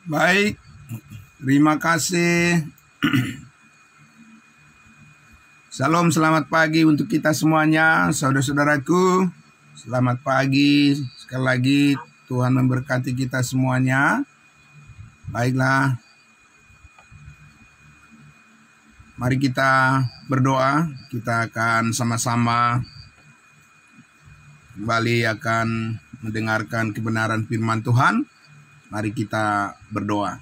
Baik, terima kasih. Salam, selamat pagi untuk kita semuanya, saudara-saudaraku. Selamat pagi, sekali lagi Tuhan memberkati kita semuanya. Baiklah, mari kita berdoa. Kita akan sama-sama kembali akan mendengarkan kebenaran firman Tuhan. Mari kita berdoa.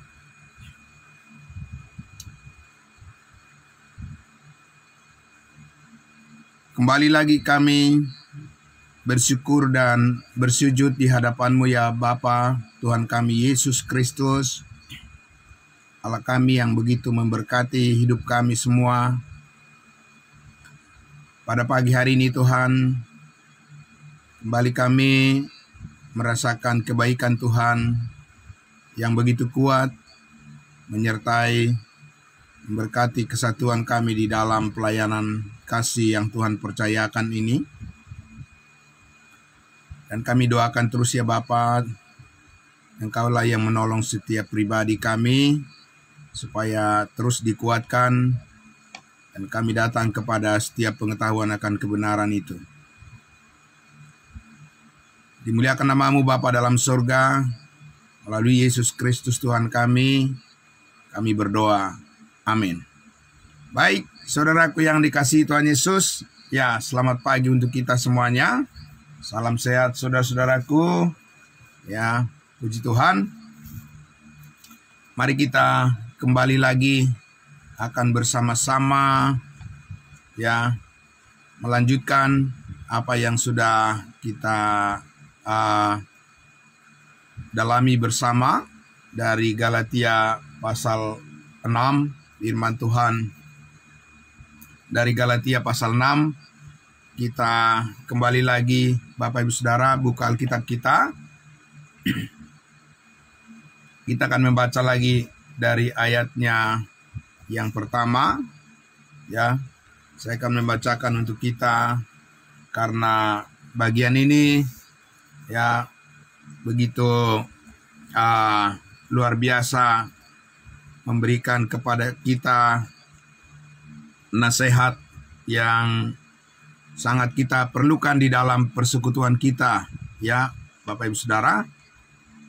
Kembali lagi kami bersyukur dan bersujud di hadapan-Mu ya Bapa, Tuhan kami Yesus Kristus. Allah kami yang begitu memberkati hidup kami semua. Pada pagi hari ini Tuhan, kembali kami merasakan kebaikan Tuhan yang begitu kuat, menyertai, memberkati kesatuan kami di dalam pelayanan kasih yang Tuhan percayakan ini. Dan kami doakan terus ya Bapa, Engkaulah yang menolong setiap pribadi kami, supaya terus dikuatkan, dan kami datang kepada setiap pengetahuan akan kebenaran itu. Dimuliakan nama-Mu Bapa dalam surga, melalui Yesus Kristus Tuhan kami berdoa. Amin. Baik, saudaraku yang dikasihi Tuhan Yesus, ya selamat pagi untuk kita semuanya. Salam sehat saudara-saudaraku. Ya, puji Tuhan. Mari kita kembali lagi akan bersama-sama ya melanjutkan apa yang sudah kita dalami bersama dari Galatia pasal 6, firman Tuhan dari Galatia pasal 6. Kita kembali lagi Bapak Ibu Saudara, buka Alkitab kita. Kita akan membaca lagi dari ayatnya yang pertama ya. Saya akan membacakan untuk kita karena bagian ini ya begitu luar biasa memberikan kepada kita nasihat yang sangat kita perlukan di dalam persekutuan kita, ya Bapak Ibu Saudara.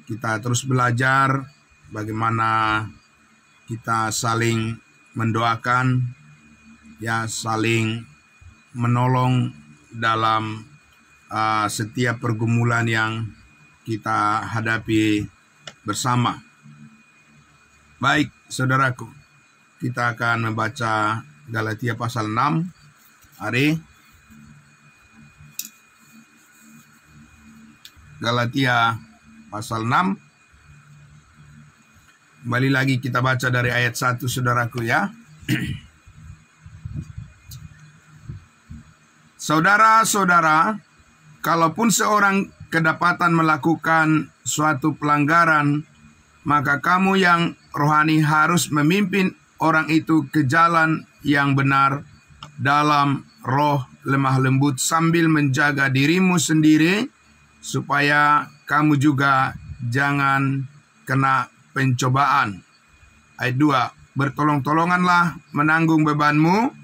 Kita terus belajar bagaimana kita saling mendoakan, ya saling menolong dalam setiap pergumulan yang kita hadapi bersama. Baik, saudaraku, kita akan membaca Galatia pasal 6 hari. Galatia pasal 6. Kembali lagi kita baca dari ayat 1, saudaraku, ya. Saudara-saudara, kalaupun seorang kedapatan melakukan suatu pelanggaran, maka kamu yang rohani harus memimpin orang itu ke jalan yang benar dalam roh lemah lembut, sambil menjaga dirimu sendiri supaya kamu juga jangan kena pencobaan. Ayat 2, bertolong-tolonganlah menanggung bebanmu,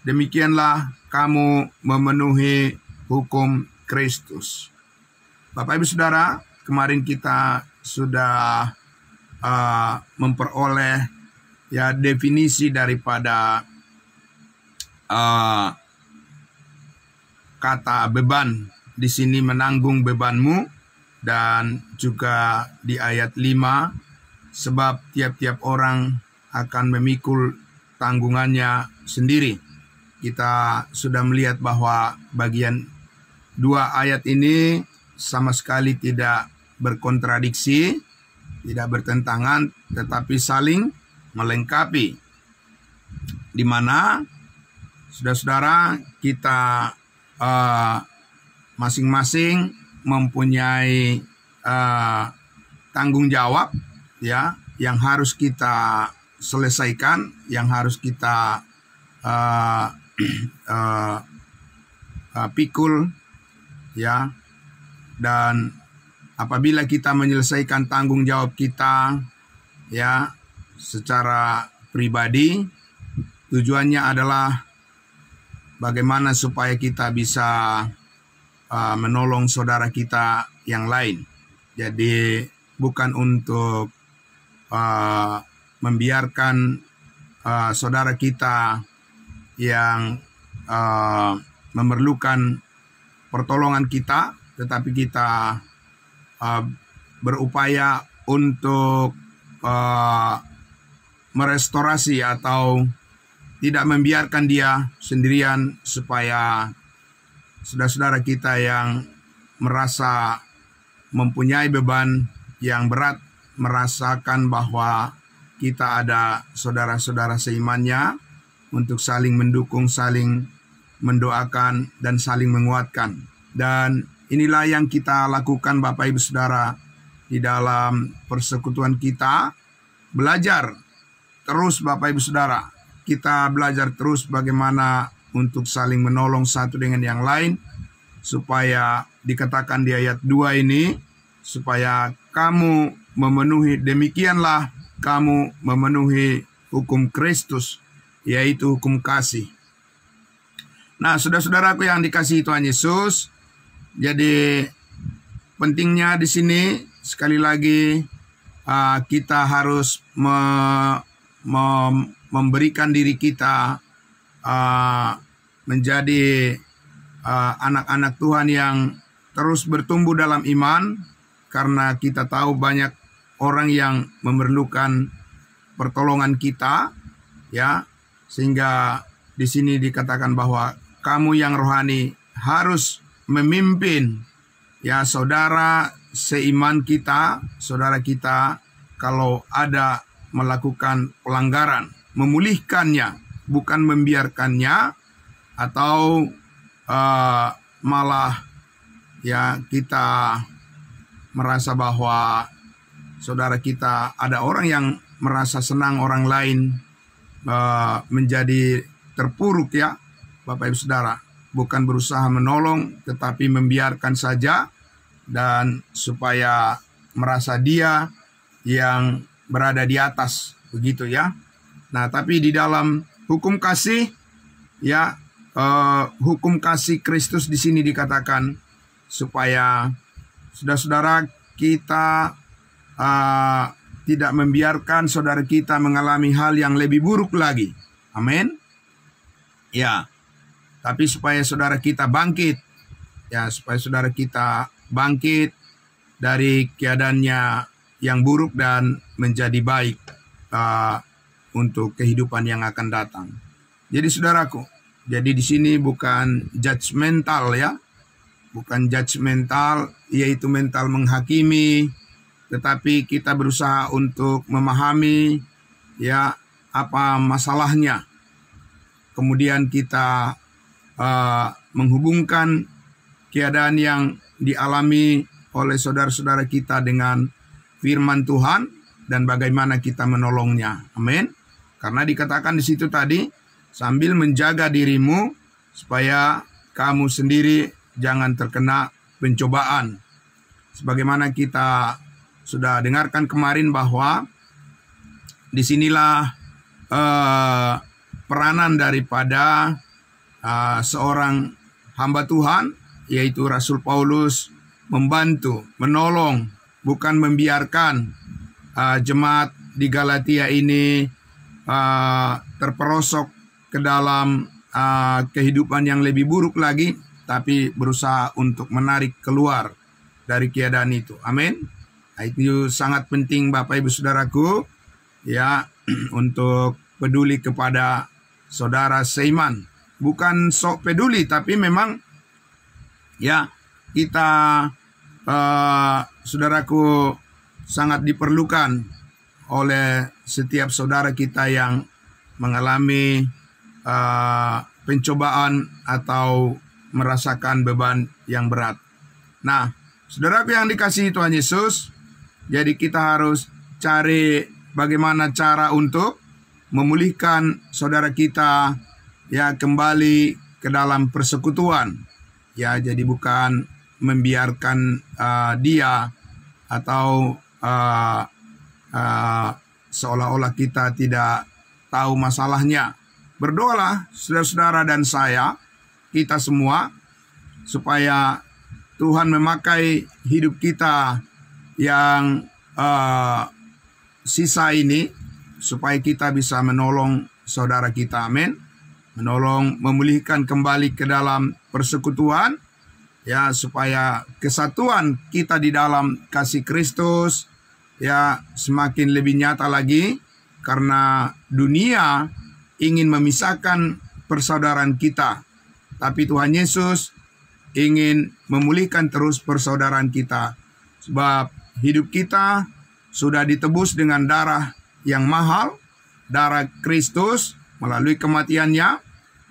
demikianlah kamu memenuhi hukum Kristus. Bapak Ibu Saudara, kemarin kita sudah memperoleh ya definisi daripada kata beban. Di sini menanggung bebanmu, dan juga di ayat 5, sebab tiap-tiap orang akan memikul tanggungannya sendiri. Kita sudah melihat bahwa bagian 2 ayat ini sama sekali tidak berkontradiksi, tidak bertentangan, tetapi saling melengkapi. Di mana saudara-saudara kita masing-masing mempunyai tanggung jawab, ya, yang harus kita selesaikan, yang harus kita pikul, ya. Dan apabila kita menyelesaikan tanggung jawab kita, ya, secara pribadi, tujuannya adalah bagaimana supaya kita bisa menolong saudara kita yang lain. Jadi bukan untuk membiarkan saudara kita yang memerlukan pertolongan kita, tetapi kita berupaya untuk merestorasi atau tidak membiarkan dia sendirian, supaya saudara-saudara kita yang merasa mempunyai beban yang berat merasakan bahwa kita ada saudara-saudara seimannya untuk saling mendukung, saling mendoakan, dan saling menguatkan. Dan inilah yang kita lakukan Bapak Ibu Saudara di dalam persekutuan kita. Belajar terus Bapak Ibu Saudara. Kita belajar terus bagaimana untuk saling menolong satu dengan yang lain, supaya dikatakan di ayat 2 ini, supaya kamu memenuhi, demikianlah kamu memenuhi hukum Kristus, yaitu hukum kasih. Nah, saudara-saudaraku yang dikasihi Tuhan Yesus, jadi pentingnya di sini sekali lagi kita harus memberikan diri kita menjadi anak-anak Tuhan yang terus bertumbuh dalam iman, karena kita tahu banyak orang yang memerlukan pertolongan kita, ya, sehingga di sini dikatakan bahwa kamu yang rohani harus memimpin, ya, saudara seiman kita, saudara kita, kalau ada melakukan pelanggaran, memulihkannya, bukan membiarkannya, atau malah, ya, kita merasa bahwa saudara kita, ada orang yang merasa senang orang lain menjadi terpuruk, ya Bapak Ibu Saudara, bukan berusaha menolong tetapi membiarkan saja, dan supaya merasa dia yang berada di atas, begitu ya. Nah, tapi di dalam hukum kasih ya, hukum kasih Kristus di sini dikatakan supaya saudara-saudara kita tidak membiarkan saudara kita mengalami hal yang lebih buruk lagi. Amin. Ya, tapi supaya saudara kita bangkit. Ya, supaya saudara kita bangkit dari keadaannya yang buruk dan menjadi baik untuk kehidupan yang akan datang. Jadi saudaraku, jadi di sini bukan judgmental ya. Bukan judgmental, yaitu mental menghakimi, tetapi kita berusaha untuk memahami ya apa masalahnya. Kemudian kita menghubungkan keadaan yang dialami oleh saudara-saudara kita dengan firman Tuhan dan bagaimana kita menolongnya. Amin. Karena dikatakan di situ tadi, sambil menjaga dirimu supaya kamu sendiri jangan terkena pencobaan. Sebagaimana kita sudah dengarkan kemarin bahwa disinilah peranan daripada seorang hamba Tuhan, yaitu Rasul Paulus, membantu, menolong, bukan membiarkan jemaat di Galatia ini terperosok ke dalam kehidupan yang lebih buruk lagi, tapi berusaha untuk menarik keluar dari keadaan itu. Amin. Itu sangat penting Bapak Ibu Saudaraku ya, untuk peduli kepada saudara seiman. Bukan sok peduli, tapi memang ya kita saudaraku sangat diperlukan oleh setiap saudara kita yang mengalami pencobaan atau merasakan beban yang berat. Nah, saudaraku yang dikasihi Tuhan Yesus, jadi kita harus cari bagaimana cara untuk memulihkan saudara kita ya kembali ke dalam persekutuan. Ya, jadi bukan membiarkan dia atau seolah-olah kita tidak tahu masalahnya. Berdoalah saudara-saudara dan saya, kita semua, supaya Tuhan memakai hidup kita yang sisa ini, supaya kita bisa menolong saudara kita. Amin. Menolong, memulihkan kembali ke dalam persekutuan, ya, supaya kesatuan kita di dalam kasih Kristus ya semakin lebih nyata lagi, karena dunia ingin memisahkan persaudaraan kita, tapi Tuhan Yesus ingin memulihkan terus persaudaraan kita, sebab hidup kita sudah ditebus dengan darah yang mahal, darah Kristus. Melalui kematiannya,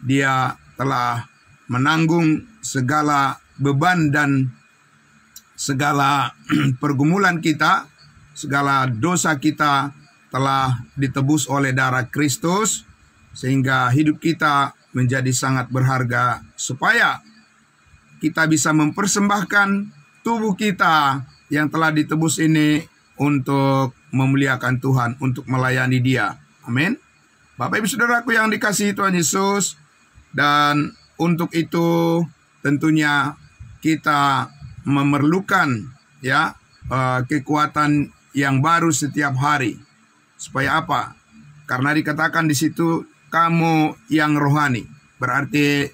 Dia telah menanggung segala beban dan segala pergumulan kita, segala dosa kita telah ditebus oleh darah Kristus, sehingga hidup kita menjadi sangat berharga, supaya kita bisa mempersembahkan tubuh kita yang telah ditebus ini untuk memuliakan Tuhan, untuk melayani Dia. Amin. Bapak Ibu Saudaraku yang dikasihi Tuhan Yesus, dan untuk itu tentunya kita memerlukan ya kekuatan yang baru setiap hari. Supaya apa? Karena dikatakan di situ kamu yang rohani. Berarti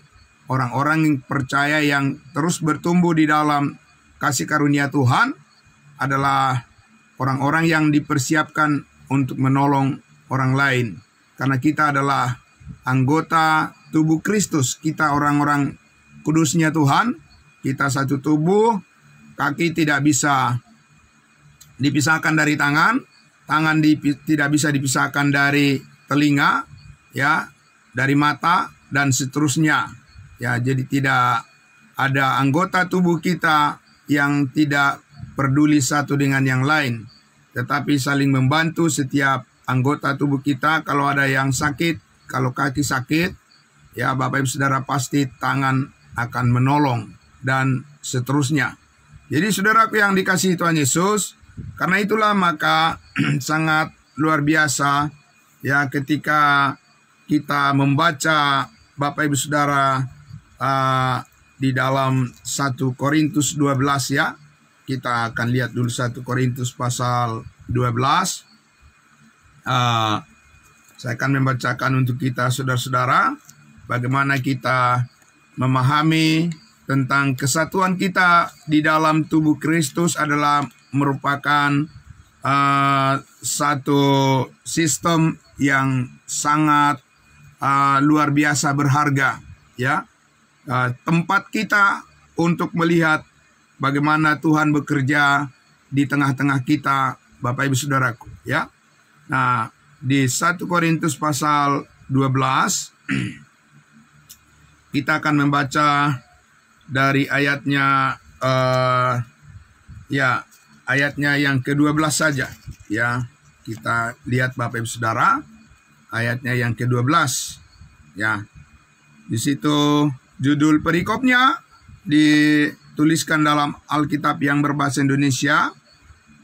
orang-orang yang percaya yang terus bertumbuh di dalam kasih karunia Tuhan adalah orang-orang yang dipersiapkan untuk menolong orang lain. Karena kita adalah anggota tubuh Kristus. Kita orang-orang kudusnya Tuhan. Kita satu tubuh. Kaki tidak bisa dipisahkan dari tangan. Tangan tidak bisa dipisahkan dari telinga, ya, dari mata, dan seterusnya. Ya, jadi tidak ada anggota tubuh kita yang tidak peduli satu dengan yang lain, tetapi saling membantu setiap anggota tubuh kita. Kalau ada yang sakit, kalau kaki sakit, ya Bapak Ibu Saudara, pasti tangan akan menolong, dan seterusnya. Jadi saudaraku yang dikasihi Tuhan Yesus, karena itulah maka sangat luar biasa ya ketika kita membaca Bapak Ibu Saudara di dalam 1 Korintus 12 ya. Kita akan lihat dulu 1 Korintus pasal 12. Saya akan membacakan untuk kita saudara-saudara bagaimana kita memahami tentang kesatuan kita di dalam tubuh Kristus adalah merupakan satu sistem yang sangat luar biasa berharga ya. Tempat kita untuk melihat bagaimana Tuhan bekerja di tengah-tengah kita, Bapak Ibu Saudaraku ya. Nah, di 1 Korintus pasal 12 kita akan membaca dari ayatnya ayatnya yang ke-12 saja ya. Kita lihat Bapak Ibu Saudara, ayatnya yang ke-12 ya. Di situ judul perikopnya dituliskan dalam Alkitab yang berbahasa Indonesia,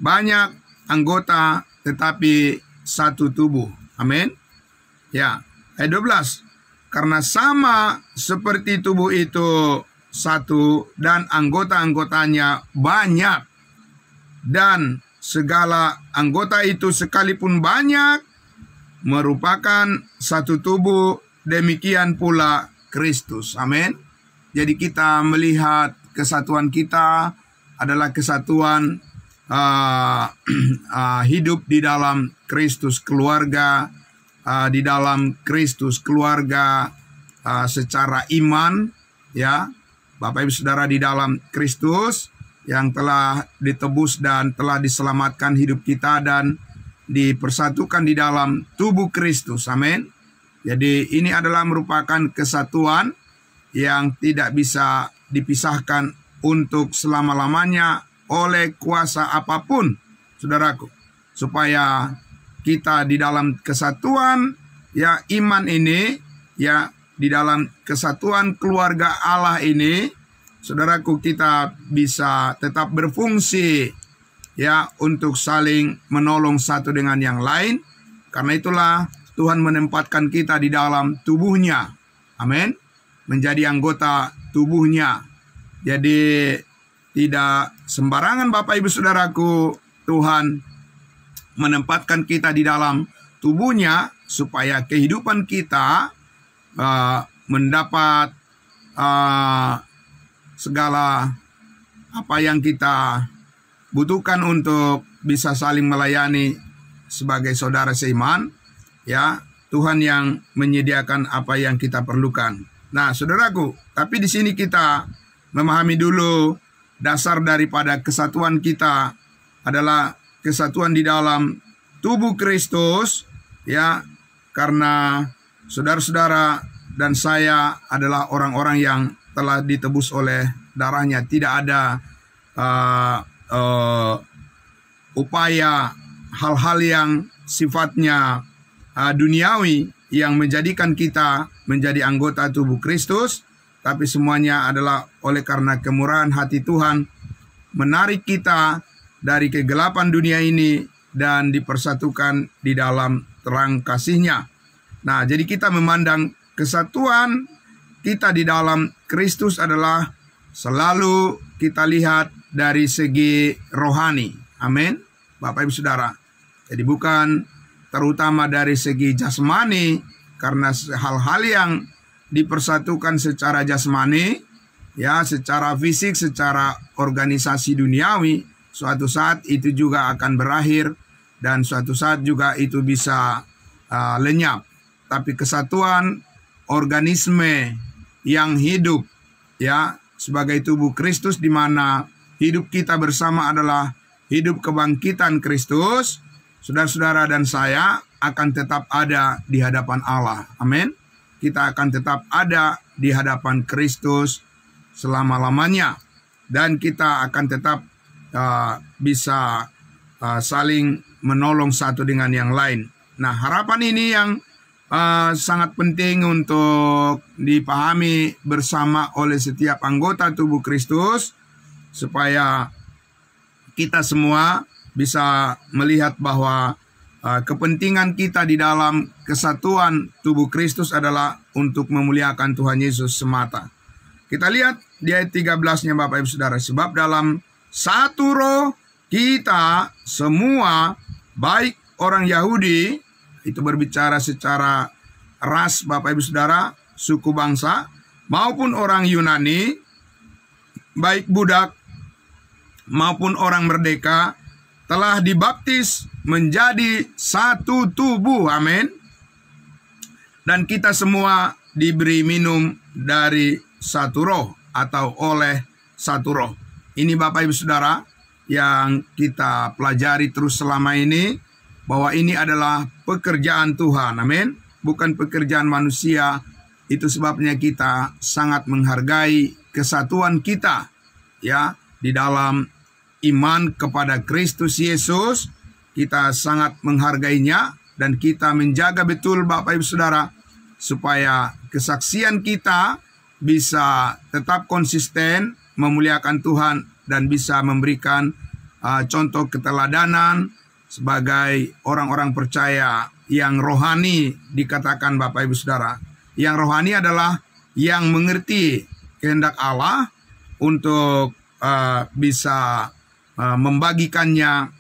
banyak anggota tetapi satu tubuh. Amin. Ya, ayat 12. Karena sama seperti tubuh itu satu dan anggota-anggotanya banyak, dan segala anggota itu sekalipun banyak merupakan satu tubuh, demikian pula Kristus. Amin. Jadi kita melihat kesatuan kita adalah kesatuan hidup di dalam Kristus, keluarga di dalam Kristus, keluarga secara iman ya. Bapak Ibu Saudara di dalam Kristus yang telah ditebus dan telah diselamatkan hidup kita dan dipersatukan di dalam tubuh Kristus. Amin. Jadi ini adalah merupakan kesatuan yang tidak bisa dipisahkan untuk selama-lamanya oleh kuasa apapun, saudaraku. Supaya kita di dalam kesatuan ya iman ini ya, di dalam kesatuan keluarga Allah ini, saudaraku, kita bisa tetap berfungsi ya untuk saling menolong satu dengan yang lain. Karena itulah Tuhan menempatkan kita di dalam tubuhnya. Amin. Menjadi anggota tubuhnya. Jadi tidak sembarangan Bapak Ibu Saudaraku, Tuhan menempatkan kita di dalam tubuhnya supaya kehidupan kita mendapat segala apa yang kita butuhkan untuk bisa saling melayani sebagai saudara seiman ya. Tuhan yang menyediakan apa yang kita perlukan. Nah, saudaraku, tapi di sini kita memahami dulu dasar daripada kesatuan kita adalah kesatuan di dalam tubuh Kristus ya, karena saudara-saudara dan saya adalah orang-orang yang telah ditebus oleh darahnya. Tidak ada upaya hal-hal yang sifatnya duniawi yang menjadikan kita menjadi anggota tubuh Kristus, tapi semuanya adalah oleh karena kemurahan hati Tuhan menarik kita dari kegelapan dunia ini dan dipersatukan di dalam terang kasih-Nya. Nah, jadi kita memandang kesatuan kita di dalam Kristus adalah selalu kita lihat dari segi rohani. Amin, Bapak Ibu Saudara. Jadi bukan terutama dari segi jasmani, karena hal-hal yang dipersatukan secara jasmani ya, secara fisik, secara organisasi duniawi, suatu saat itu juga akan berakhir dan suatu saat juga itu bisa lenyap. Tapi kesatuan organisme yang hidup ya sebagai tubuh Kristus, di mana hidup kita bersama adalah hidup kebangkitan Kristus, saudara-saudara dan saya akan tetap ada di hadapan Allah. Amin. Kita akan tetap ada di hadapan Kristus selama-lamanya. Dan kita akan tetap bisa saling menolong satu dengan yang lain. Nah, harapan ini yang sangat penting untuk dipahami bersama oleh setiap anggota tubuh Kristus, supaya kita semua bisa melihat bahwa kepentingan kita di dalam kesatuan tubuh Kristus adalah untuk memuliakan Tuhan Yesus semata. Kita lihat di ayat 13-nya Bapak Ibu Saudara. Sebab dalam satu roh kita semua, baik orang Yahudi, itu berbicara secara ras Bapak Ibu Saudara, suku bangsa, maupun orang Yunani, baik budak maupun orang merdeka, telah dibaptis menjadi satu tubuh. Amin. Dan kita semua diberi minum dari satu roh atau oleh satu roh. Ini Bapak Ibu Saudara yang kita pelajari terus selama ini, bahwa ini adalah pekerjaan Tuhan. Amin. Bukan pekerjaan manusia. Itu sebabnya kita sangat menghargai kesatuan kita, ya, di dalam iman kepada Kristus Yesus. Kita sangat menghargainya dan kita menjaga betul Bapak Ibu Saudara supaya kesaksian kita bisa tetap konsisten memuliakan Tuhan dan bisa memberikan contoh keteladanan sebagai orang-orang percaya yang rohani. Dikatakan Bapak Ibu Saudara, yang rohani adalah yang mengerti kehendak Allah untuk bisa membagikannya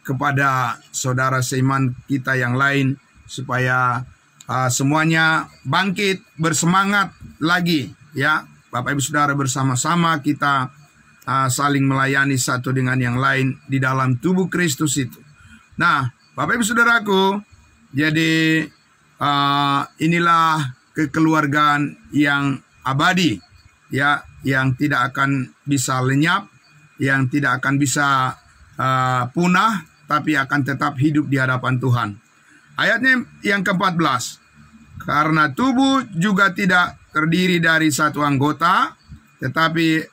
kepada saudara seiman kita yang lain, supaya semuanya bangkit bersemangat lagi, ya Bapak Ibu Saudara. Bersama-sama kita saling melayani satu dengan yang lain di dalam tubuh Kristus itu. Nah Bapak Ibu Saudaraku, jadi inilah kekeluargaan yang abadi, ya, yang tidak akan bisa lenyap, yang tidak akan bisa punah, tapi akan tetap hidup di hadapan Tuhan. Ayatnya yang ke-14. Karena tubuh juga tidak terdiri dari satu anggota, tetapi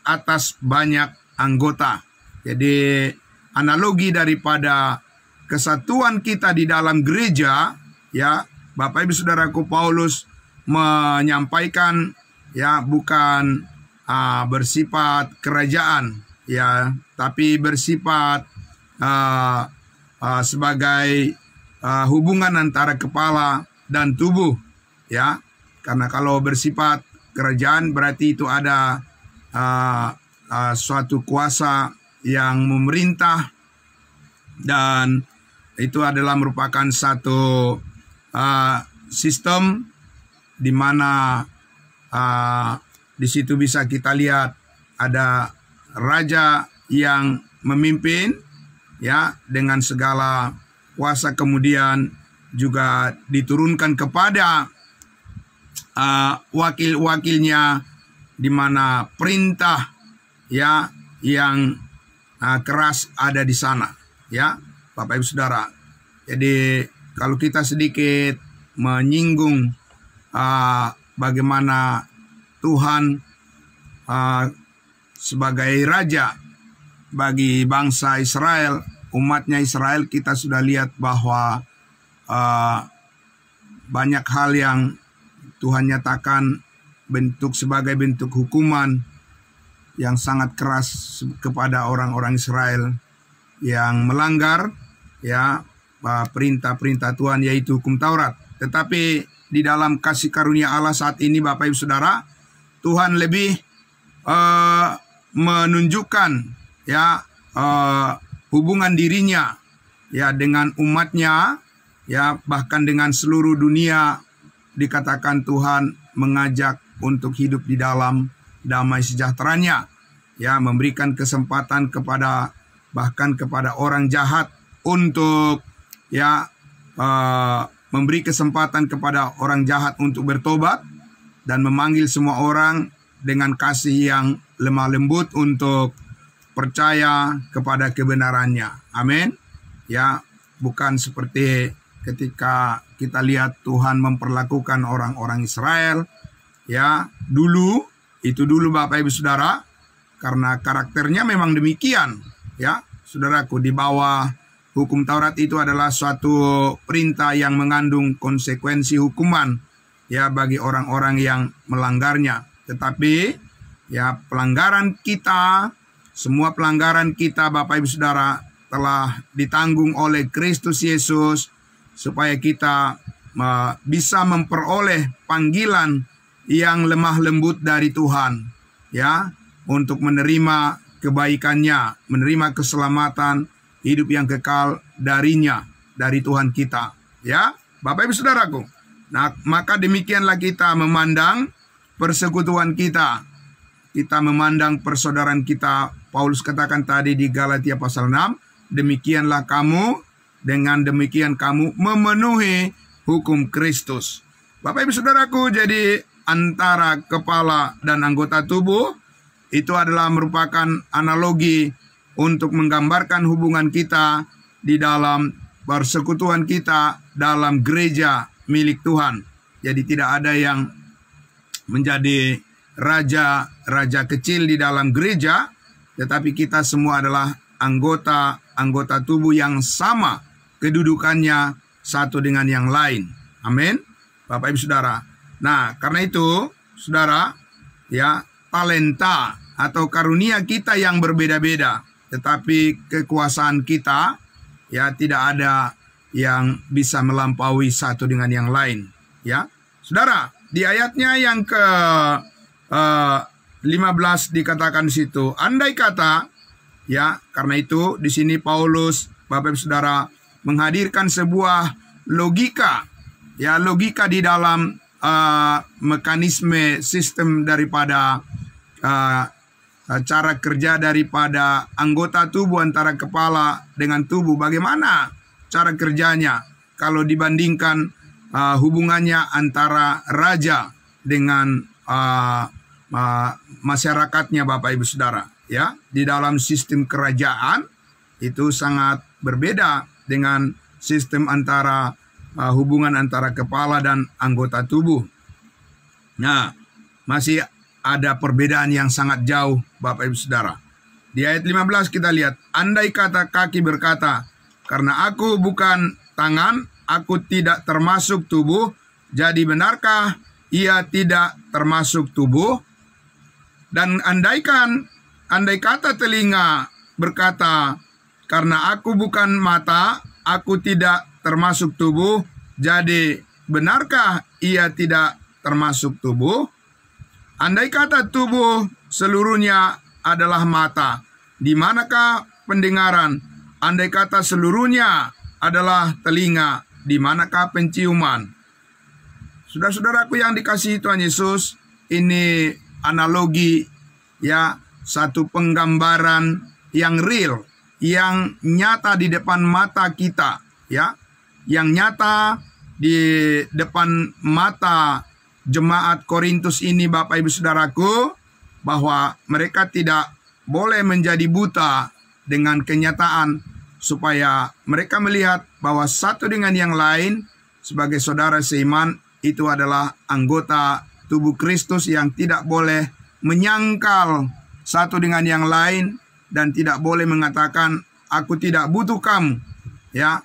atas banyak anggota. Jadi analogi daripada kesatuan kita di dalam gereja, ya Bapak Ibu Saudaraku, Paulus menyampaikan, ya, bukan bersifat kerajaan, ya, tapi bersifat sebagai hubungan antara kepala dan tubuh, ya. Karena kalau bersifat kerajaan berarti itu ada suatu kuasa yang memerintah, dan itu adalah merupakan satu sistem di mana di situ bisa kita lihat ada raja yang memimpin, ya, dengan segala kuasa, kemudian juga diturunkan kepada wakil-wakilnya, di mana perintah, ya, yang keras ada di sana, ya Bapak Ibu Saudara. Jadi kalau kita sedikit menyinggung bagaimana Tuhan sebagai raja bagi bangsa Israel, umatnya Israel, kita sudah lihat bahwa banyak hal yang Tuhan nyatakan sebagai bentuk hukuman yang sangat keras kepada orang-orang Israel yang melanggar, ya, perintah-perintah Tuhan, yaitu hukum Taurat. Tetapi di dalam kasih karunia Allah saat ini Bapak Ibu Saudara, Tuhan lebih menunjukkan, ya, hubungan dirinya, ya, dengan umatnya, ya, bahkan dengan seluruh dunia. Dikatakan Tuhan mengajak untuk hidup di dalam damai sejahteranya, ya, memberikan kesempatan kepada bahkan kepada orang jahat untuk, ya, memberi kesempatan kepada orang jahat untuk bertobat, dan memanggil semua orang dengan kasih yang lemah lembut untuk percaya kepada kebenarannya. Amin. Ya, bukan seperti ketika kita lihat Tuhan memperlakukan orang-orang Israel, ya, dulu Bapak Ibu Saudara, karena karakternya memang demikian, ya Saudaraku. Di bawah hukum Taurat itu adalah suatu perintah yang mengandung konsekuensi hukuman, ya, bagi orang-orang yang melanggarnya. Tetapi, ya, pelanggaran kita semua pelanggaran kita Bapak Ibu Saudara telah ditanggung oleh Kristus Yesus, supaya kita bisa memperoleh panggilan yang lemah lembut dari Tuhan, ya, untuk menerima kebaikannya, menerima keselamatan, hidup yang kekal darinya, dari Tuhan kita, ya, Bapak Ibu Saudaraku. Nah, maka demikianlah kita memandang persekutuan kita. Kita memandang persaudaraan kita. Paulus katakan tadi di Galatia pasal 6, demikianlah kamu, dengan demikian kamu memenuhi hukum Kristus. Bapak Ibu Saudaraku, jadi antara kepala dan anggota tubuh itu adalah merupakan analogi untuk menggambarkan hubungan kita di dalam persekutuan kita dalam gereja milik Tuhan. Jadi tidak ada yang menjadi raja kecil di dalam gereja, tetapi kita semua adalah anggota tubuh yang sama kedudukannya satu dengan yang lain. Amin, Bapak Ibu Saudara. Nah, karena itu, Saudara, ya, talenta atau karunia kita yang berbeda-beda, tetapi kekuasaan kita, ya, tidak ada yang bisa melampaui satu dengan yang lain, ya. Saudara, di ayatnya yang ke 15 dikatakan di situ, andai kata, ya, karena itu di sini Paulus, Bapak Ibu Saudara, menghadirkan sebuah logika, ya, logika di dalam mekanisme sistem daripada cara kerja daripada anggota tubuh antara kepala dengan tubuh. Bagaimana cara kerjanya kalau dibandingkan hubungannya antara raja dengan masyarakatnya, Bapak Ibu Saudara, ya, di dalam sistem kerajaan itu sangat berbeda dengan sistem antara hubungan antara kepala dan anggota tubuh. Nah, masih ada perbedaan yang sangat jauh, Bapak Ibu Saudara. Di ayat 15 kita lihat, andai kata kaki berkata, karena aku bukan tangan, aku tidak termasuk tubuh, jadi benarkah ia tidak termasuk tubuh? Dan andai kata telinga berkata, karena aku bukan mata, aku tidak termasuk tubuh, jadi benarkah ia tidak termasuk tubuh? Andai kata tubuh seluruhnya adalah mata, di manakah pendengaran? Andai kata seluruhnya adalah telinga, di manakah penciuman? Saudara-saudaraku yang dikasihi Tuhan Yesus, ini analogi, ya, satu penggambaran yang real, yang nyata di depan mata kita, ya, yang nyata di depan mata jemaat Korintus ini, Bapak Ibu Saudaraku, bahwa mereka tidak boleh menjadi buta dengan kenyataan, supaya mereka melihat bahwa satu dengan yang lain sebagai saudara seiman itu adalah anggota tubuh Kristus yang tidak boleh menyangkal satu dengan yang lain dan tidak boleh mengatakan aku tidak butuh kamu, ya,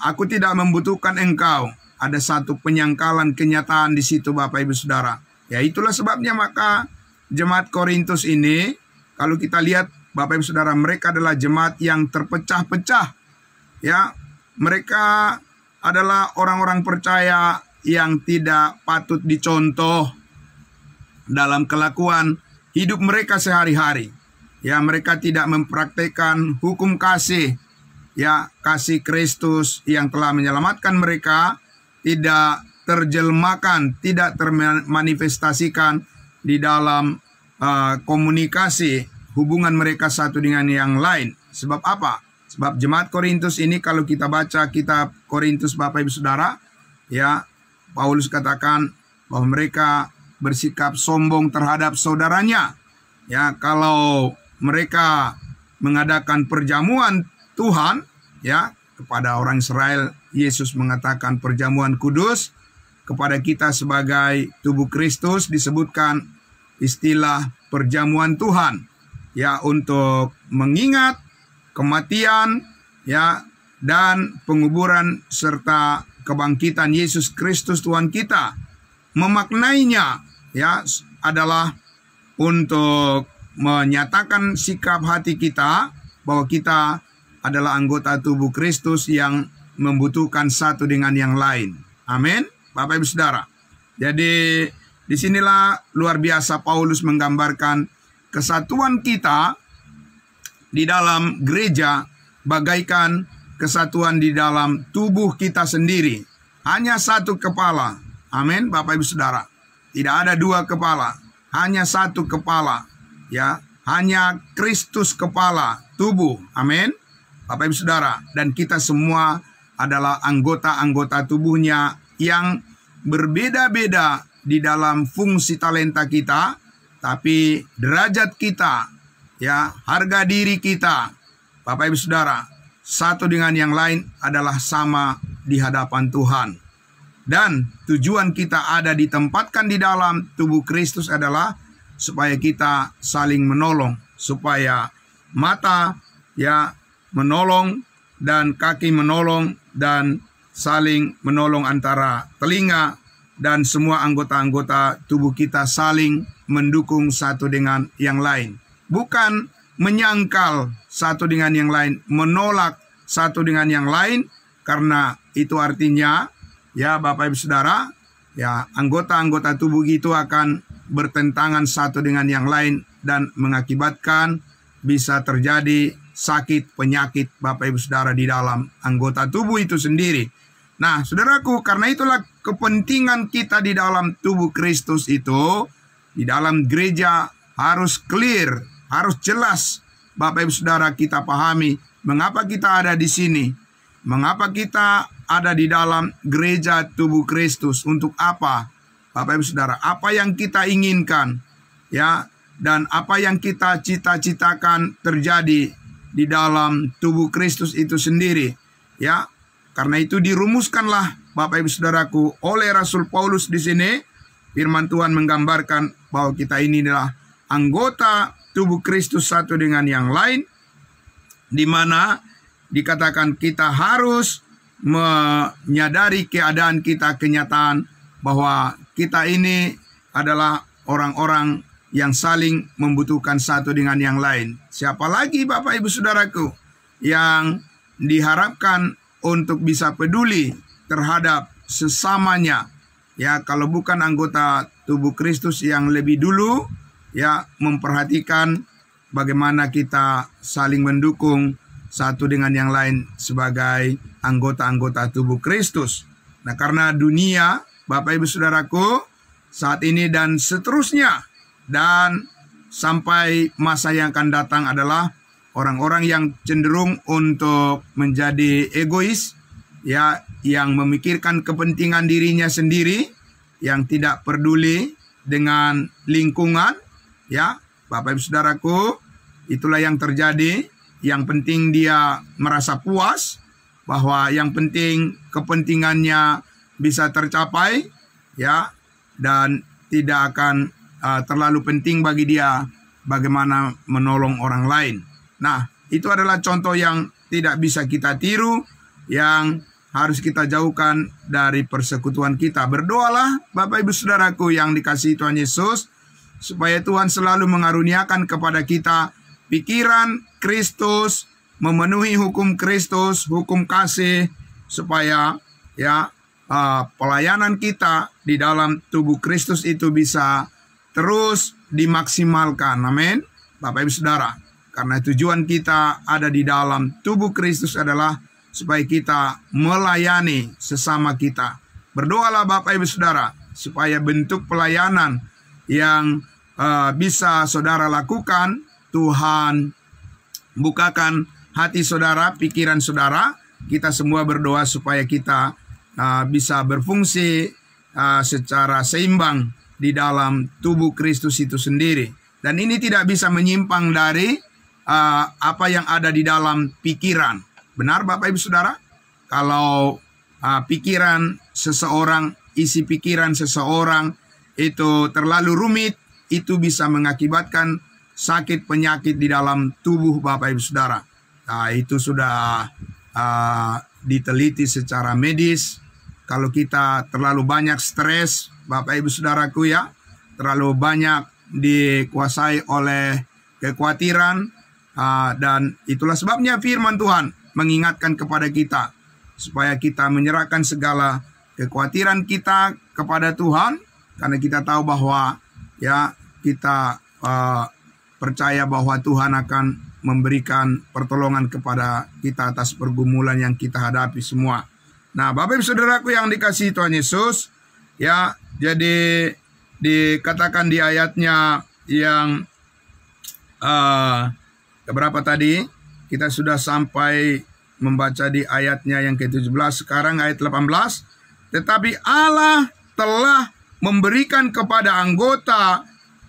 aku tidak membutuhkan engkau. Ada satu penyangkalan kenyataan di situ, Bapak Ibu Saudara. Ya, itulah sebabnya maka jemaat Korintus ini, kalau kita lihat Bapak Ibu Saudara, mereka adalah jemaat yang terpecah-pecah. Ya, mereka adalah orang-orang percaya yang tidak patut dicontoh dalam kelakuan hidup mereka sehari-hari. Ya, mereka tidak mempraktekkan hukum kasih, ya, kasih Kristus yang telah menyelamatkan mereka, tidak terjelmakan, tidak termanifestasikan di dalam komunikasi hubungan mereka satu dengan yang lain. Sebab apa? Sebab jemaat Korintus ini, kalau kita baca kitab Korintus, Bapak Ibu Saudara, ya, Paulus katakan bahwa mereka bersikap sombong terhadap saudaranya. Ya, kalau mereka mengadakan perjamuan Tuhan, ya, kepada orang Israel, Yesus mengatakan perjamuan kudus. Kepada kita sebagai tubuh Kristus disebutkan istilah perjamuan Tuhan, ya, untuk mengingat kematian, ya, dan penguburan serta kebangkitan Yesus Kristus Tuhan kita. Memaknainya, ya, adalah untuk menyatakan sikap hati kita bahwa kita adalah anggota tubuh Kristus yang membutuhkan satu dengan yang lain. Amin, Bapak Ibu Saudara. Jadi disinilah luar biasa Paulus menggambarkan kesatuan kita di dalam gereja bagaikan kesatuan di dalam tubuh kita sendiri. Hanya satu kepala. Amin, Bapak Ibu Saudara. Tidak ada dua kepala, hanya satu kepala. Ya, hanya Kristus kepala tubuh. Amin, Bapak Ibu Saudara. Dan kita semua adalah anggota-anggota tubuhnya yang berbeda-beda di dalam fungsi talenta kita, tapi derajat kita, ya, harga diri kita, Bapak Ibu Saudara, satu dengan yang lain adalah sama di hadapan Tuhan. Dan tujuan kita ada ditempatkan di dalam tubuh Kristus adalah supaya kita saling menolong, supaya mata, ya, menolong dan kaki menolong dan saling menolong antara telinga dan semua anggota-anggota tubuh kita saling mendukung satu dengan yang lain. Bukan menyangkal satu dengan yang lain, menolak satu dengan yang lain, karena itu artinya, ya Bapak Ibu Saudara, ya anggota-anggota tubuh itu akan bertentangan satu dengan yang lain dan mengakibatkan bisa terjadi sakit, penyakit Bapak Ibu Saudara di dalam anggota tubuh itu sendiri. Nah, saudaraku, karena itulah kepentingan kita di dalam tubuh Kristus itu, di dalam gereja harus clear, harus jelas. Bapak Ibu Saudara, kita pahami mengapa kita ada di sini, mengapa kita ada di dalam gereja tubuh Kristus, untuk apa? Bapak Ibu Saudara, apa yang kita inginkan, ya, dan apa yang kita cita-citakan terjadi di dalam tubuh Kristus itu sendiri, ya. Karena itu dirumuskanlah Bapak Ibu Saudaraku oleh Rasul Paulus di sini. Firman Tuhan menggambarkan bahwa kita ini adalah anggota tubuh Kristus satu dengan yang lain, di mana dikatakan kita harus menyadari keadaan kita, kenyataan bahwa kita ini adalah orang-orang yang saling membutuhkan satu dengan yang lain. Siapa lagi Bapak Ibu Saudaraku yang diharapkan untuk bisa peduli terhadap sesamanya, ya, kalau bukan anggota tubuh Kristus yang lebih dulu, ya, memperhatikan bagaimana kita saling mendukung satu dengan yang lain sebagai anggota-anggota tubuh Kristus. Nah, karena dunia, Bapak Ibu Saudaraku, saat ini dan seterusnya, dan sampai masa yang akan datang adalah orang-orang yang cenderung untuk menjadi egois, ya, yang memikirkan kepentingan dirinya sendiri, yang tidak peduli dengan lingkungan, ya, Bapak Ibu Saudaraku, itulah yang terjadi. Yang penting dia merasa puas, bahwa yang penting kepentingannya bisa tercapai, ya, dan tidak akan terlalu penting bagi dia bagaimana menolong orang lain. Nah, itu adalah contoh yang tidak bisa kita tiru, yang harus kita jauhkan dari persekutuan kita. Berdoalah Bapak Ibu Saudaraku yang dikasihi Tuhan Yesus, supaya Tuhan selalu mengaruniakan kepada kita pikiran Kristus, memenuhi hukum Kristus, hukum kasih, supaya, ya, pelayanan kita di dalam tubuh Kristus itu bisa terus dimaksimalkan. Amin, Bapak Ibu Saudara. Karena tujuan kita ada di dalam tubuh Kristus adalah supaya kita melayani sesama kita. Berdoalah Bapak Ibu Saudara, supaya bentuk pelayanan yang bisa saudara lakukan, Tuhan bukakan hati saudara, pikiran saudara. Kita semua berdoa supaya kita bisa berfungsi secara seimbang di dalam tubuh Kristus itu sendiri. Dan ini tidak bisa menyimpang dari apa yang ada di dalam pikiran. Benar Bapak Ibu Saudara? Kalau pikiran seseorang, isi pikiran seseorang itu terlalu rumit, itu bisa mengakibatkan sakit penyakit di dalam tubuh Bapak Ibu Saudara. Nah, itu sudah diteliti secara medis. Kalau kita terlalu banyak stres, Bapak Ibu Saudaraku, ya, terlalu banyak dikuasai oleh kekhawatiran, dan itulah sebabnya firman Tuhan mengingatkan kepada kita supaya kita menyerahkan segala kekhawatiran kita kepada Tuhan, karena kita tahu bahwa ya kita percaya bahwa Tuhan akan memberikan pertolongan kepada kita atas pergumulan yang kita hadapi semua. Nah, Bapak Ibu Saudaraku yang dikasihi Tuhan Yesus, ya, jadi dikatakan di ayatnya yang keberapa tadi? Kita sudah sampai membaca di ayatnya yang ke-17, sekarang ayat 18. Tetapi Allah telah memberikan kepada anggota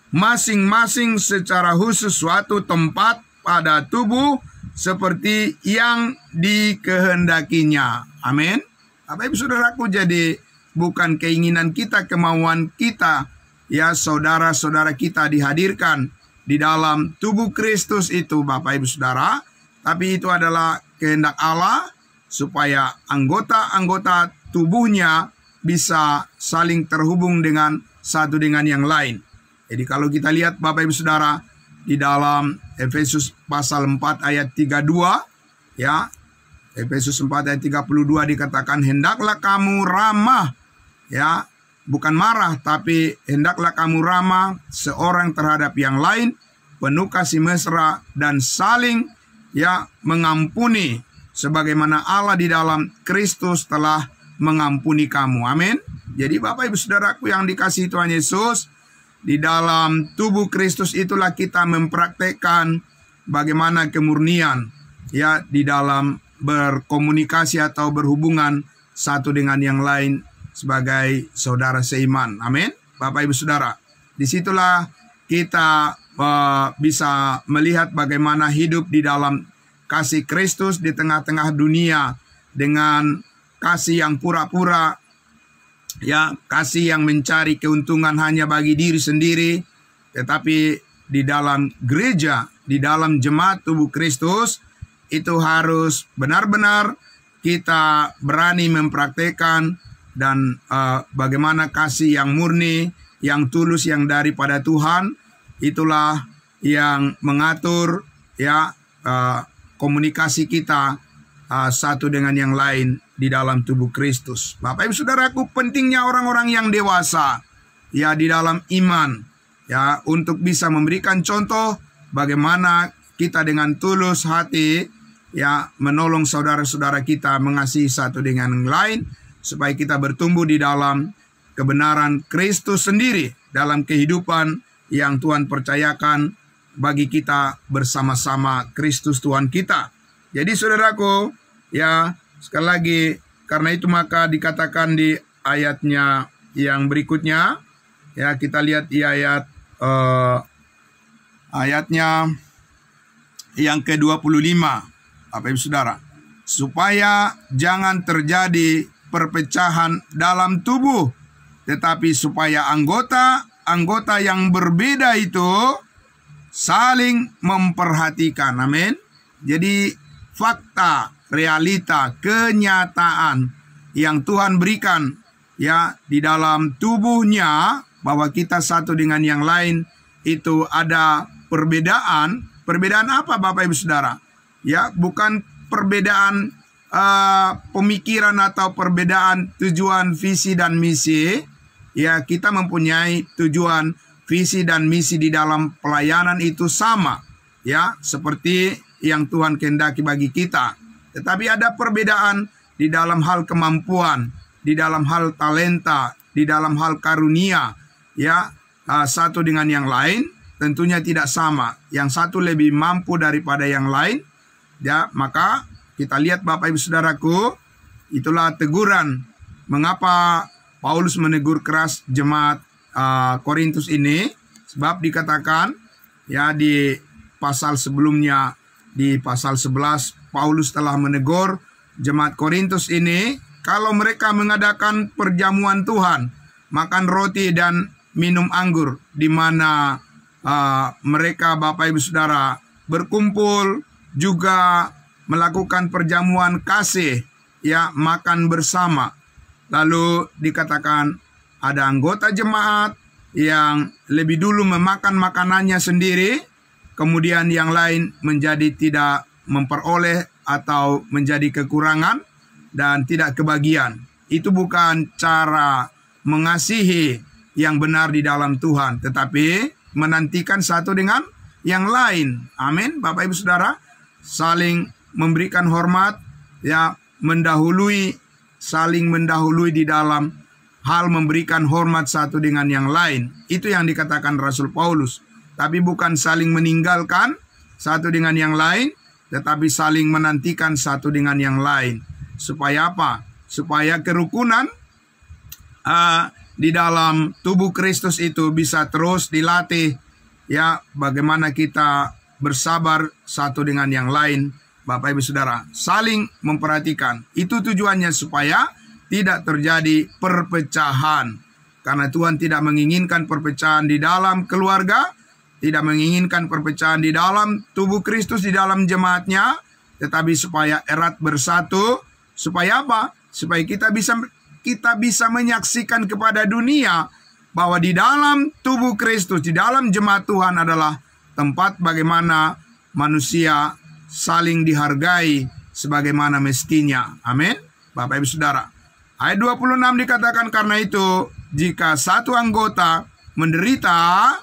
masing-masing secara khusus suatu tempat pada tubuh seperti yang dikehendakinya. Amin. Bapak Ibu Saudaraku, jadi bukan keinginan kita, kemauan kita, ya, saudara-saudara kita dihadirkan di dalam tubuh Kristus itu, Bapak Ibu Saudara, tapi itu adalah kehendak Allah supaya anggota-anggota tubuhnya bisa saling terhubung dengan satu dengan yang lain. Jadi kalau kita lihat Bapak Ibu Saudara di dalam Efesus pasal 4 ayat 32, ya, Efesus 4 ayat 32 dikatakan, hendaklah kamu ramah, ya, bukan marah, tapi hendaklah kamu ramah seorang terhadap yang lain, penuh kasih mesra dan saling, ya, mengampuni sebagaimana Allah di dalam Kristus telah mengampuni kamu. Amin. Jadi Bapak Ibu Saudaraku yang dikasihi Tuhan Yesus, di dalam tubuh Kristus itulah kita mempraktekkan bagaimana kemurnian, ya, di dalam berkomunikasi atau berhubungan satu dengan yang lain sebagai saudara seiman. Amin. Bapak Ibu Saudara, disitulah kita bisa melihat bagaimana hidup di dalam kasih Kristus di tengah-tengah dunia dengan kasih yang pura-pura, ya, kasih yang mencari keuntungan hanya bagi diri sendiri, tetapi di dalam gereja, di dalam jemaat tubuh Kristus, itu harus benar-benar kita berani mempraktekkan dan bagaimana kasih yang murni, yang tulus, yang daripada Tuhan, itulah yang mengatur, ya, komunikasi kita satu dengan yang lain di dalam tubuh Kristus. Bapak Ibu Saudaraku, pentingnya orang-orang yang dewasa, ya, di dalam iman, ya, untuk bisa memberikan contoh bagaimana kita dengan tulus hati, ya, menolong saudara-saudara kita, mengasihi satu dengan yang lain, supaya kita bertumbuh di dalam kebenaran Kristus sendiri, dalam kehidupan yang Tuhan percayakan bagi kita bersama-sama Kristus Tuhan kita. Jadi saudaraku, ya, sekali lagi, karena itu maka dikatakan di ayatnya yang berikutnya, ya, kita lihat di ayatnya yang ke-25, Bapak Ibu Saudara, supaya jangan terjadi perpecahan dalam tubuh, tetapi supaya anggota yang berbeda itu saling memperhatikan. Amin. Jadi fakta, realita, kenyataan yang Tuhan berikan, ya, di dalam tubuhnya, bahwa kita satu dengan yang lain itu ada perbedaan. Perbedaan apa Bapak Ibu Saudara? Ya, bukan perbedaan pemikiran atau perbedaan tujuan, visi dan misi. Ya, kita mempunyai tujuan, visi dan misi di dalam pelayanan itu sama, ya, seperti yang Tuhan kehendaki bagi kita. Tetapi ada perbedaan di dalam hal kemampuan, di dalam hal talenta, di dalam hal karunia, ya, satu dengan yang lain tentunya tidak sama. Yang satu lebih mampu daripada yang lain, ya. Maka kita lihat Bapak Ibu Saudaraku, itulah teguran mengapa Paulus menegur keras jemaat Korintus ini, sebab dikatakan, ya, di pasal sebelumnya, di pasal 11, Paulus telah menegur jemaat Korintus ini, kalau mereka mengadakan perjamuan Tuhan, makan roti dan minum anggur, di mana mereka Bapak Ibu Saudara berkumpul juga melakukan perjamuan kasih, ya, makan bersama. Lalu dikatakan ada anggota jemaat yang lebih dulu memakan makanannya sendiri, kemudian yang lain menjadi tidak memperoleh atau menjadi kekurangan dan tidak kebagian. Itu bukan cara mengasihi yang benar di dalam Tuhan, tetapi menantikan satu dengan yang lain. Amin. Bapak Ibu Saudara, saling memberikan hormat, ya, saling mendahului di dalam hal memberikan hormat satu dengan yang lain. Itu yang dikatakan Rasul Paulus. Tapi bukan saling meninggalkan satu dengan yang lain, tetapi saling menantikan satu dengan yang lain. Supaya apa? Supaya kerukunan di dalam tubuh Kristus itu bisa terus dilatih, ya, bagaimana kita bersabar satu dengan yang lain. Bapak Ibu Saudara, saling memperhatikan. Itu tujuannya supaya tidak terjadi perpecahan. Karena Tuhan tidak menginginkan perpecahan di dalam keluarga, tidak menginginkan perpecahan di dalam tubuh Kristus, di dalam jemaatnya, tetapi supaya erat bersatu. Supaya apa? Supaya kita bisa menyaksikan kepada dunia bahwa di dalam tubuh Kristus, di dalam jemaat Tuhan adalah tempat bagaimana manusia saling dihargai sebagaimana mestinya. Amin. Bapak Ibu Saudara, ayat 26 dikatakan, karena itu jika satu anggota menderita,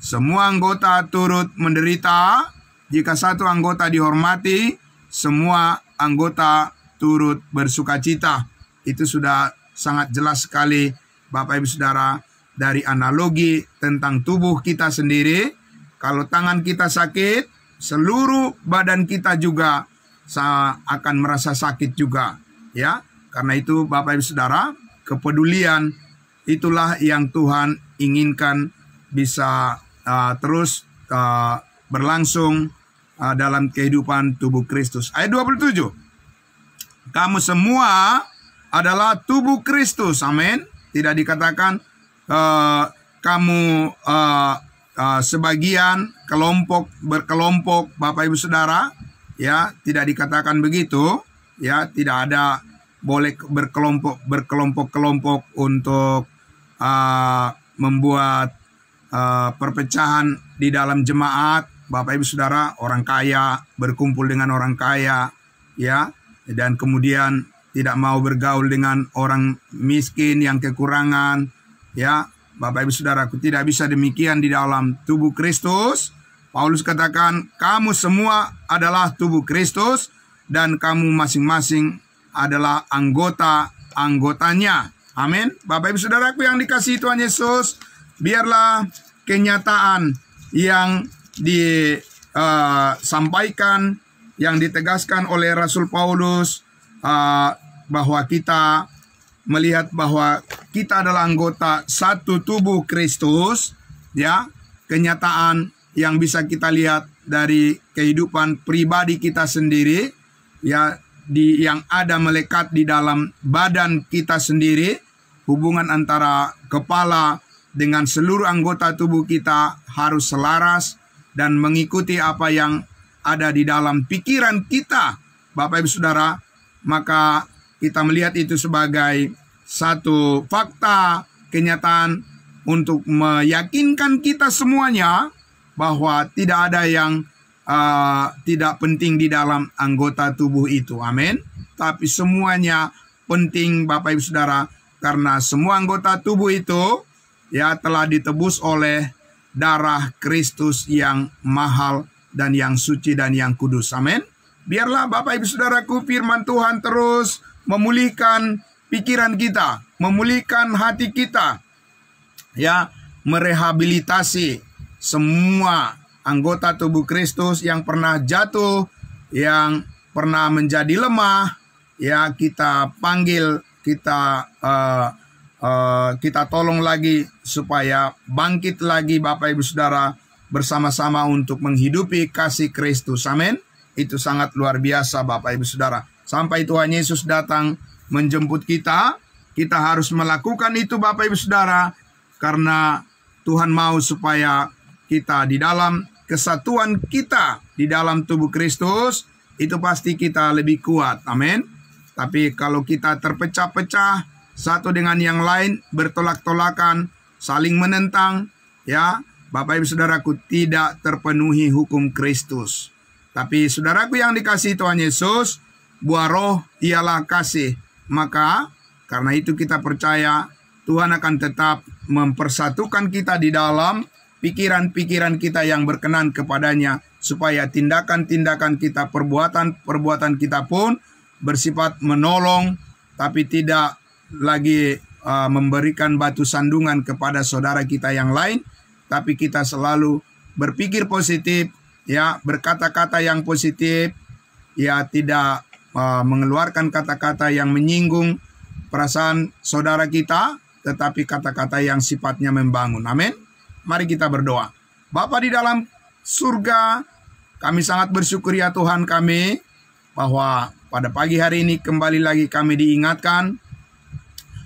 semua anggota turut menderita. Jika satu anggota dihormati, semua anggota turut bersukacita. Itu sudah sangat jelas sekali Bapak Ibu Saudara dari analogi tentang tubuh kita sendiri. Kalau tangan kita sakit, seluruh badan kita juga akan merasa sakit juga, ya. Karena itu Bapak Ibu Saudara, kepedulian itulah yang Tuhan inginkan bisa terus berlangsung dalam kehidupan tubuh Kristus. Ayat 27. Kamu semua adalah tubuh Kristus. Amin. Tidak dikatakan kamu sebagian, berkelompok, Bapak Ibu Saudara, ya, tidak dikatakan begitu, ya. Tidak ada boleh berkelompok untuk membuat perpecahan di dalam jemaat. Bapak Ibu Saudara, orang kaya berkumpul dengan orang kaya, ya, dan kemudian tidak mau bergaul dengan orang miskin yang kekurangan, ya. Bapak Ibu Saudaraku, tidak bisa demikian di dalam tubuh Kristus. Paulus katakan, kamu semua adalah tubuh Kristus dan kamu masing-masing adalah anggotanya. Amin. Bapak Ibu Saudaraku yang dikasihi Tuhan Yesus, biarlah kenyataan yang disampaikan, yang ditegaskan oleh Rasul Paulus, bahwa kita melihat bahwa kita adalah anggota satu tubuh Kristus, ya. Kenyataan yang bisa kita lihat dari kehidupan pribadi kita sendiri, ya, yang ada melekat di dalam badan kita sendiri. Hubungan antara kepala dengan seluruh anggota tubuh kita harus selaras dan mengikuti apa yang ada di dalam pikiran kita, Bapak Ibu Saudara. Maka kita melihat itu sebagai satu fakta, kenyataan untuk meyakinkan kita semuanya bahwa tidak ada yang tidak penting di dalam anggota tubuh itu. Amin. Tapi semuanya penting, Bapak Ibu Saudara, karena semua anggota tubuh itu, ya, telah ditebus oleh darah Kristus yang mahal dan yang suci dan yang kudus. Amin. Biarlah Bapak Ibu Saudaraku, firman Tuhan terus memulihkan pikiran kita, memulihkan hati kita, ya, merehabilitasi semua anggota tubuh Kristus yang pernah jatuh, yang pernah menjadi lemah, ya, kita panggil, kita tolong lagi supaya bangkit lagi Bapak Ibu Saudara bersama-sama untuk menghidupi kasih Kristus. Amin. Itu sangat luar biasa Bapak Ibu Saudara. Sampai Tuhan Yesus datang menjemput kita, kita harus melakukan itu Bapak Ibu Saudara, karena Tuhan mau supaya kita di dalam kesatuan kita di dalam tubuh Kristus, itu pasti kita lebih kuat. Amin. Tapi kalau kita terpecah-pecah satu dengan yang lain, bertolak-tolakan, saling menentang, ya, Bapak Ibu Saudaraku, tidak terpenuhi hukum Kristus. Tapi saudaraku yang dikasihi Tuhan Yesus, buah roh ialah kasih. Maka karena itu kita percaya Tuhan akan tetap mempersatukan kita di dalam pikiran-pikiran kita yang berkenan kepadanya, supaya tindakan-tindakan kita, perbuatan-perbuatan kita pun bersifat menolong, tapi tidak lagi memberikan batu sandungan kepada saudara kita yang lain, tapi kita selalu berpikir positif, ya, berkata-kata yang positif, ya, tidak mengeluarkan kata-kata yang menyinggung perasaan saudara kita, tetapi kata-kata yang sifatnya membangun. Amin. Mari kita berdoa. Bapa di dalam surga, kami sangat bersyukur ya Tuhan kami, bahwa pada pagi hari ini kembali lagi kami diingatkan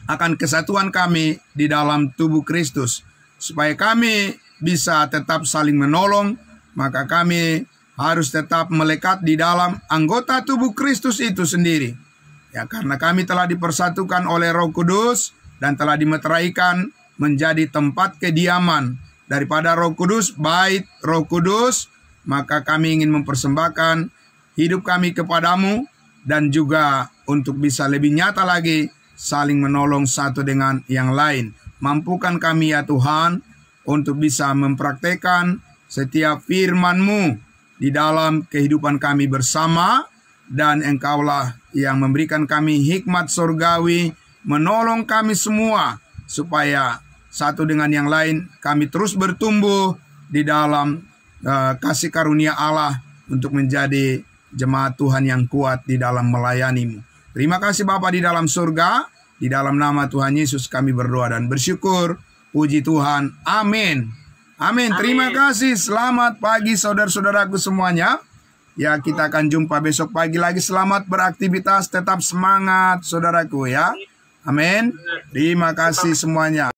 akan kesatuan kami di dalam tubuh Kristus. Supaya kami bisa tetap saling menolong, maka kami harus tetap melekat di dalam anggota tubuh Kristus itu sendiri. Ya, karena kami telah dipersatukan oleh Roh Kudus dan telah dimeteraikan menjadi tempat kediaman daripada Roh Kudus, bait Roh Kudus, maka kami ingin mempersembahkan hidup kami kepadamu, dan juga untuk bisa lebih nyata lagi saling menolong satu dengan yang lain. Mampukan kami ya Tuhan untuk bisa mempraktekkan setiap firman-Mu di dalam kehidupan kami bersama, dan Engkaulah yang memberikan kami hikmat surgawi, menolong kami semua supaya satu dengan yang lain kami terus bertumbuh di dalam kasih karunia Allah untuk menjadi jemaat Tuhan yang kuat di dalam melayani-Mu. Terima kasih Bapa di dalam surga, di dalam nama Tuhan Yesus kami berdoa dan bersyukur. Puji Tuhan. Amin. Amin. Terima kasih. Selamat pagi saudara-saudaraku semuanya. Ya, kita akan jumpa besok pagi lagi. Selamat beraktivitas. Tetap semangat saudaraku ya. Amin. Terima kasih semuanya.